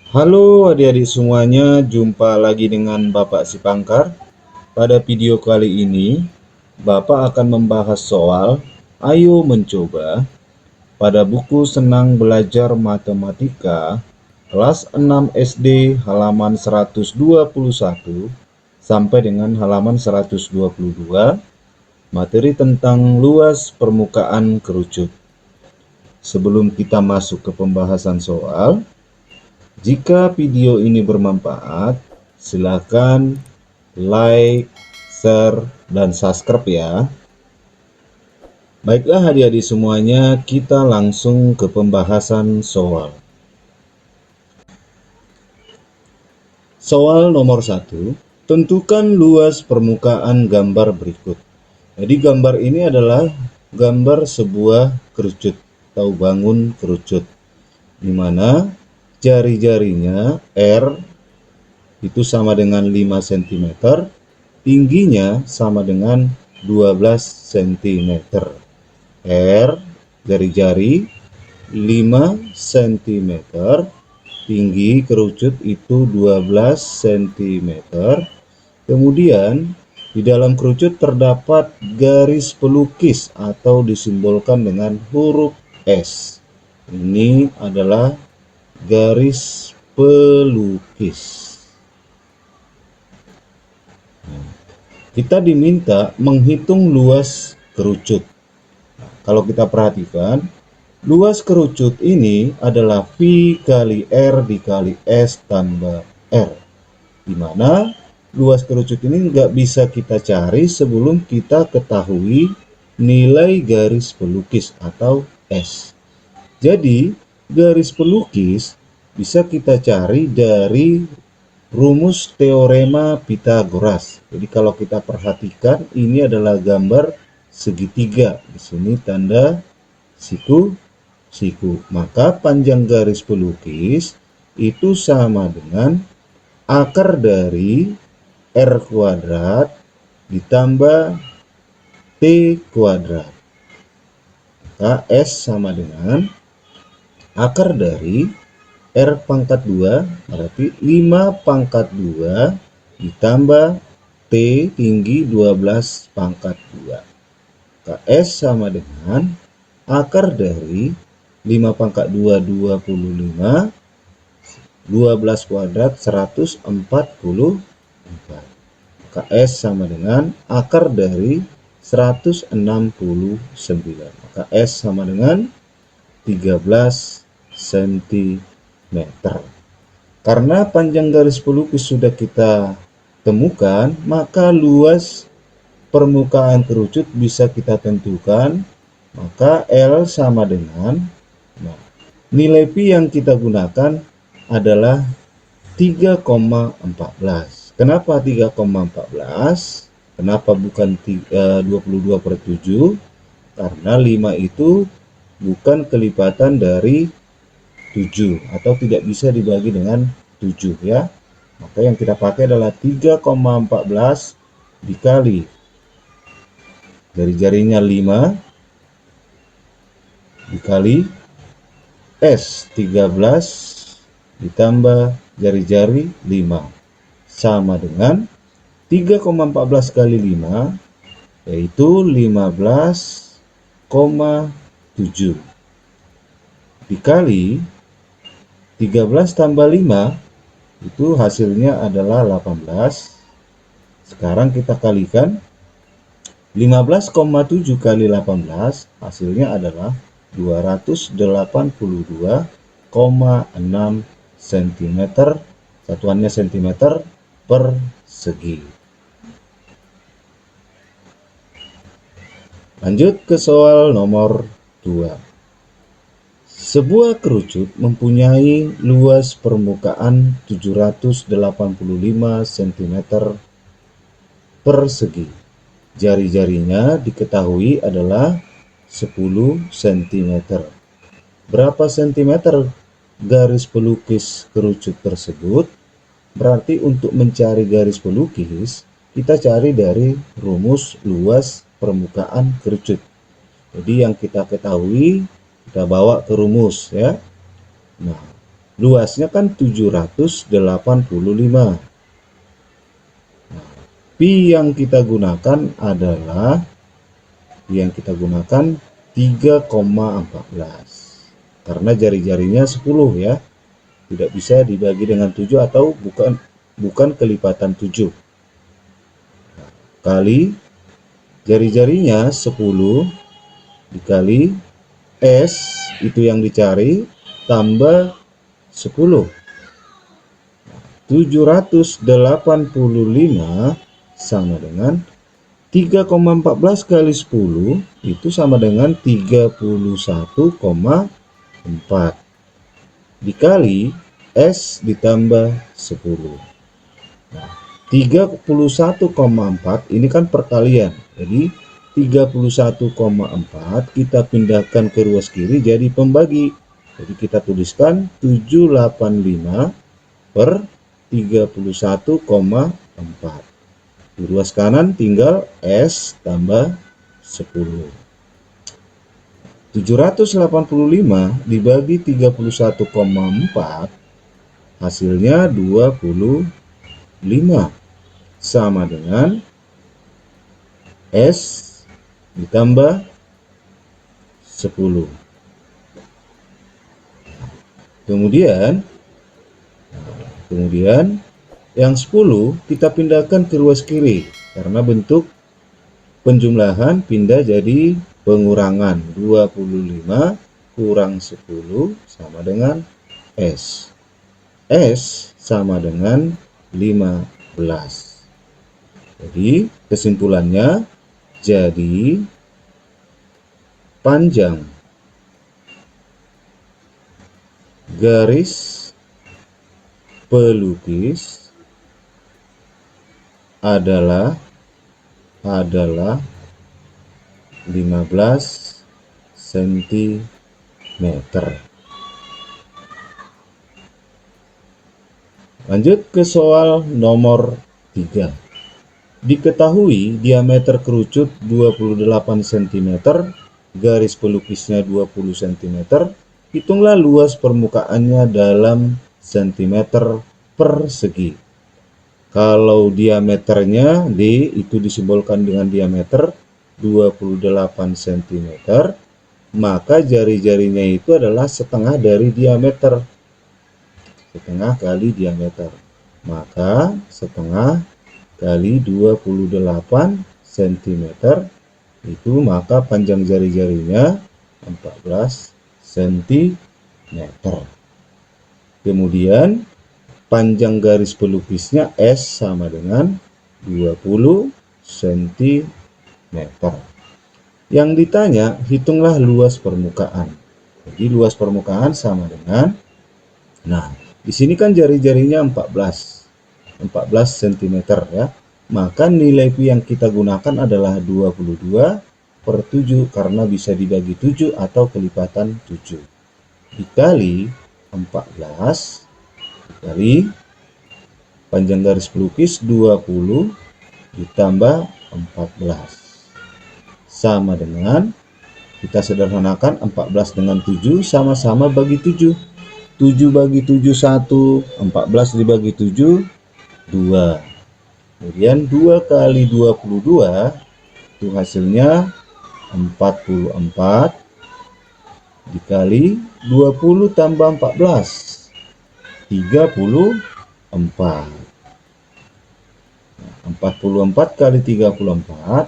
Halo adik-adik semuanya, jumpa lagi dengan Bapak Sipangkar. Pada video kali ini, Bapak akan membahas soal Ayo Mencoba pada buku Senang Belajar Matematika kelas 6 SD halaman 121 sampai dengan halaman 122, materi tentang luas permukaan kerucut. Sebelum kita masuk ke pembahasan soal, jika video ini bermanfaat, silakan like, share, dan subscribe ya. Baiklah adik-adik semuanya, kita langsung ke pembahasan soal. Soal nomor 1, tentukan luas permukaan gambar berikut. Jadi gambar ini adalah gambar sebuah kerucut atau bangun kerucut, di mana jari-jarinya R itu sama dengan 5 cm, tingginya sama dengan 12 cm. R jari-jari 5 cm, tinggi kerucut itu 12 cm. Kemudian di dalam kerucut terdapat garis pelukis atau disimbolkan dengan huruf S. Ini adalah garis pelukis. Kita diminta menghitung luas kerucut. Kalau kita perhatikan, luas kerucut ini adalah V kali R dikali S tambah R, di mana luas kerucut ini nggak bisa kita cari sebelum kita ketahui nilai garis pelukis atau S. Jadi, garis pelukis bisa kita cari dari rumus teorema Pitagoras. Jadi kalau kita perhatikan, ini adalah gambar segitiga. Di sini tanda siku. Maka panjang garis pelukis itu sama dengan akar dari R kuadrat ditambah T kuadrat. Maka S sama dengan akar dari R pangkat 2, berarti 5 pangkat 2 ditambah T tinggi 12 pangkat 2. Maka S sama dengan akar dari 5 pangkat 2, 25, 12 kuadrat 144. Maka S sama dengan akar dari 169. Maka S sama dengan 13 cm. Karena panjang garis pelukis sudah kita temukan, maka luas permukaan kerucut bisa kita tentukan. Maka L sama dengan, nilai Pi yang kita gunakan adalah 3,14. Kenapa 3,14? Kenapa bukan 22/7? Karena 5 itu bukan kelipatan dari 7 atau tidak bisa dibagi dengan 7 ya. Maka yang kita pakai adalah 3,14 dikali dari jarinya 5 dikali S 13 ditambah jari-jari 5 sama dengan 3,14 kali 5 yaitu 15,7 dikali 13 tambah 5 itu hasilnya adalah 18. Sekarang kita kalikan 15,7 kali 18 hasilnya adalah 282,6 cm. Satuannya cm per segi. Lanjut ke soal nomor 2. Sebuah kerucut mempunyai luas permukaan 785 cm persegi. Jari-jarinya diketahui adalah 10 cm. Berapa cm garis pelukis kerucut tersebut? Berarti untuk mencari garis pelukis, kita cari dari rumus luas permukaan kerucut. Jadi yang kita ketahui kita bawa ke rumus ya. Nah, luasnya kan 785. Pi yang kita gunakan adalah 3,14 karena jari-jarinya 10 ya, tidak bisa dibagi dengan 7 atau bukan kelipatan 7. Kali jari-jarinya 10 dikali S, itu yang dicari, tambah 10. 785 sama dengan 3,14 kali 10 itu sama dengan 31,4 dikali S ditambah 10. Nah, 31,4 ini kan perkalian. Jadi 31,4 kita pindahkan ke ruas kiri jadi pembagi. Jadi kita tuliskan 785 per 31,4. Di ruas kanan tinggal S tambah 10. 785 dibagi 31,4 hasilnya 25 sama dengan S ditambah 10. Kemudian yang 10 kita pindahkan ke ruas kiri karena bentuk penjumlahan pindah jadi pengurangan. 25 kurang 10 sama dengan S. S sama dengan 15. Jadi kesimpulannya jadi panjang garis pelukis adalah 15 cm. Lanjut ke soal nomor 3. Diketahui diameter kerucut 28 cm, garis pelukisnya 20 cm, hitunglah luas permukaannya dalam cm persegi. Kalau diameternya D itu disimbolkan dengan diameter 28 cm, maka jari-jarinya itu adalah setengah dari diameter. Setengah kali diameter. Maka setengah kali 28 cm itu maka panjang jari-jarinya 14 cm. Kemudian panjang garis pelukisnya S sama dengan 20 cm. Yang ditanya, hitunglah luas permukaan. Jadi luas permukaan sama dengan, nah di sini kan jari-jarinya 14 cm ya. Maka nilai Pi yang kita gunakan adalah 22/7 karena bisa dibagi 7 atau kelipatan 7. Dikali 14 dari panjang garis pelukis 20 ditambah 14 sama dengan, kita sederhanakan 14 dengan 7 sama-sama bagi 7. 7 bagi 7 1, 14 dibagi 7 2. Kemudian 2 kali 22 itu hasilnya 44 dikali 20 tambah 14 34. 44 kali 34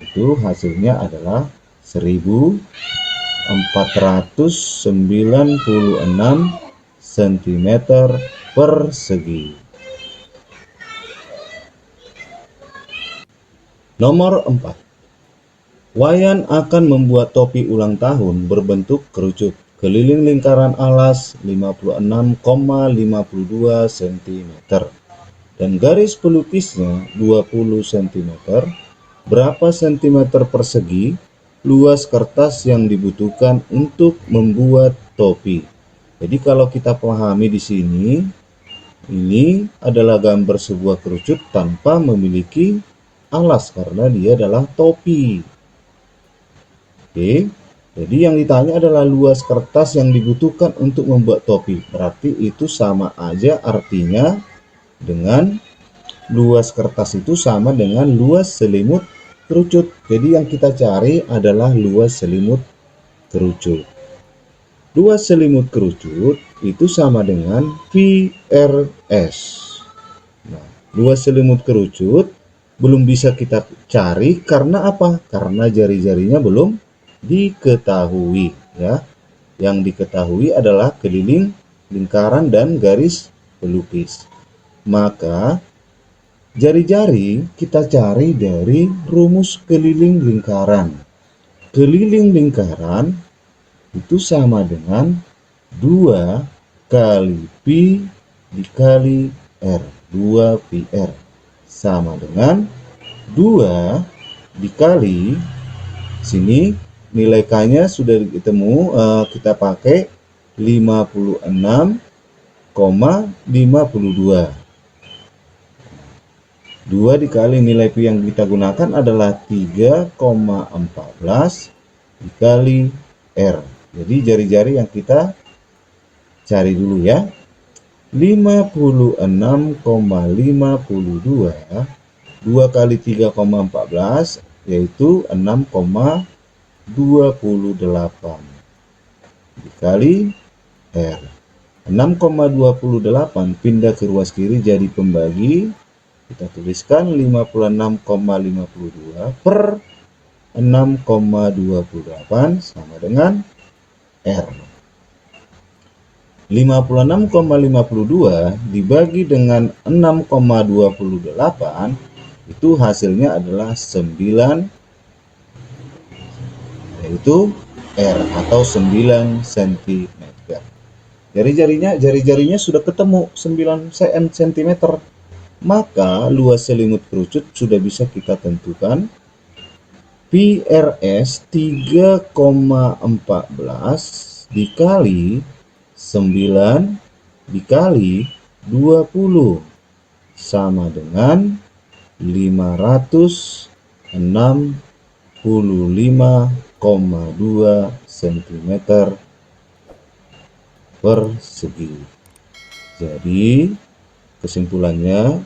itu hasilnya adalah 1496 cm persegi. Nomor 4. Wayan akan membuat topi ulang tahun berbentuk kerucut keliling lingkaran alas 56,52 cm dan garis pelukisnya 20 cm. Berapa cm persegi luas kertas yang dibutuhkan untuk membuat topi? Jadi kalau kita pahami di sini, ini adalah gambar sebuah kerucut tanpa memiliki alas karena dia adalah topi. Oke. Jadi yang ditanya adalah luas kertas yang dibutuhkan untuk membuat topi. Berarti itu sama aja artinya dengan luas kertas itu sama dengan luas selimut kerucut. Jadi yang kita cari adalah luas selimut kerucut. Luas selimut kerucut itu sama dengan VRS. Nah, luas selimut kerucut belum bisa kita cari karena apa? Karena jari-jarinya belum diketahui, ya. Yang diketahui adalah keliling, lingkaran, dan garis pelukis. Maka jari-jari kita cari dari rumus keliling lingkaran. Keliling lingkaran itu sama dengan 2 kali pi dikali R. 2 pi R sama dengan 2 dikali, sini nilai K-nya sudah ketemu, kita pakai 56,52. 2 dikali nilai pi yang kita gunakan adalah 3,14 dikali R. Jadi jari-jari yang kita cari dulu ya. 56,52 2 kali 3,14 yaitu 6,28 dikali R. 6,28 pindah ke ruas kiri jadi pembagi. Kita tuliskan 56,52 per 6,28 sama dengan R. 56,52 dibagi dengan 6,28 itu hasilnya adalah 9, yaitu R atau 9 cm. Jari-jarinya sudah ketemu 9 cm. Maka luas selimut kerucut sudah bisa kita tentukan. PRS 3,14 dikali 9 dikali 20 sama dengan 565,2 cm persegi. Jadi kesimpulannya,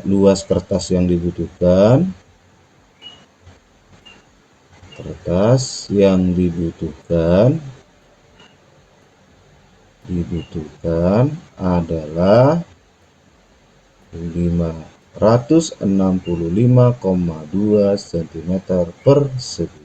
luas kertas yang dibutuhkan adalah 565,2 cm persegi.